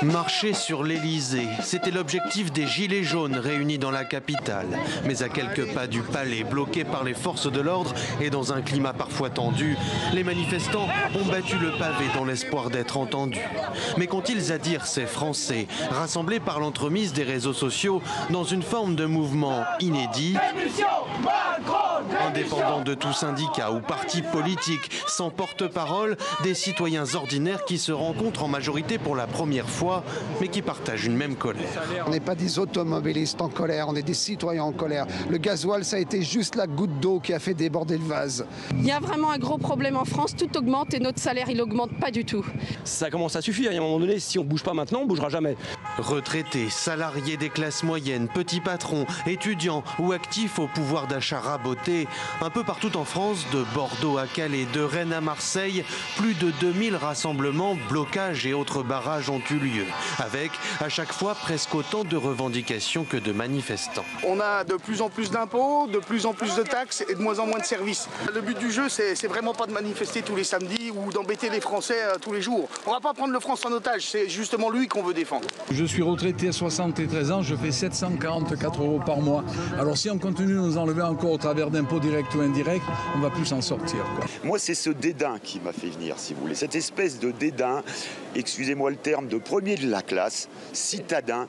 Marcher sur l'Élysée, c'était l'objectif des Gilets jaunes réunis dans la capitale. Mais à quelques pas du palais, bloqués par les forces de l'ordre et dans un climat parfois tendu, les manifestants ont battu le pavé dans l'espoir d'être entendus. Mais qu'ont-ils à dire ces Français, rassemblés par l'entremise des réseaux sociaux dans une forme de mouvement inédit, indépendant de tout syndicat ou parti politique, sans porte-parole, des citoyens ordinaires qui se rencontrent en majorité pour la première fois, mais qui partagent une même colère. On n'est pas des automobilistes en colère, on est des citoyens en colère. Le gasoil, ça a été juste la goutte d'eau qui a fait déborder le vase. Il y a vraiment un gros problème en France, tout augmente et notre salaire, il augmente pas du tout. Ça commence à suffire, à un moment donné, si on ne bouge pas maintenant, on ne bougera jamais. Retraités, salariés des classes moyennes, petits patrons, étudiants ou actifs au pouvoir d'achat raboté, un peu partout en France, de Bordeaux à Calais, de Rennes à Marseille, plus de 2000 rassemblements, blocages et autres barrages ont eu lieu, avec à chaque fois presque autant de revendications que de manifestants. On a de plus en plus d'impôts, de plus en plus de taxes et de moins en moins de services. Le but du jeu, c'est vraiment pas de manifester tous les samedis ou d'embêter les Français tous les jours. On va pas prendre le France en otage, c'est justement lui qu'on veut défendre. Je suis retraité à 73 ans, je fais 744 € par mois. Alors si on continue de nous enlever encore au travers d'impôts directs ou indirects, on va plus s'en sortir, quoi. Moi, c'est ce dédain qui m'a fait venir, si vous voulez. Cette espèce de dédain, excusez-moi le terme, de premier de la classe, citadin,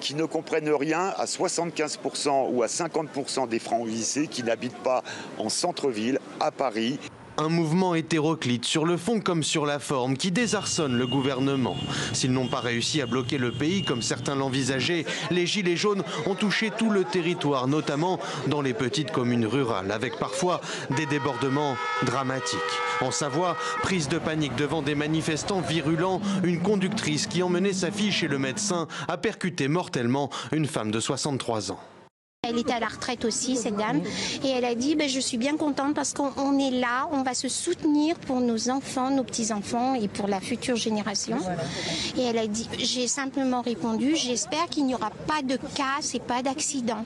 qui ne comprennent rien à 75% ou à 50% des Français qui n'habitent pas en centre-ville, à Paris. Un mouvement hétéroclite sur le fond comme sur la forme qui désarçonne le gouvernement. S'ils n'ont pas réussi à bloquer le pays comme certains l'envisageaient, les Gilets jaunes ont touché tout le territoire, notamment dans les petites communes rurales, avec parfois des débordements dramatiques. En Savoie, prise de panique devant des manifestants virulents, une conductrice qui emmenait sa fille chez le médecin a percuté mortellement une femme de 63 ans. Elle était à la retraite aussi, cette dame, et elle a dit je suis bien contente parce qu'on est là, on va se soutenir pour nos enfants, nos petits-enfants et pour la future génération. Et elle a dit, j'ai simplement répondu, j'espère qu'il n'y aura pas de casse et pas d'accident.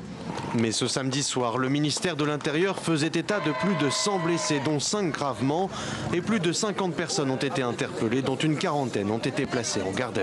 Mais ce samedi soir, le ministère de l'Intérieur faisait état de plus de 100 blessés, dont 5 gravement, et plus de 50 personnes ont été interpellées, dont une quarantaine ont été placées en garde à vue.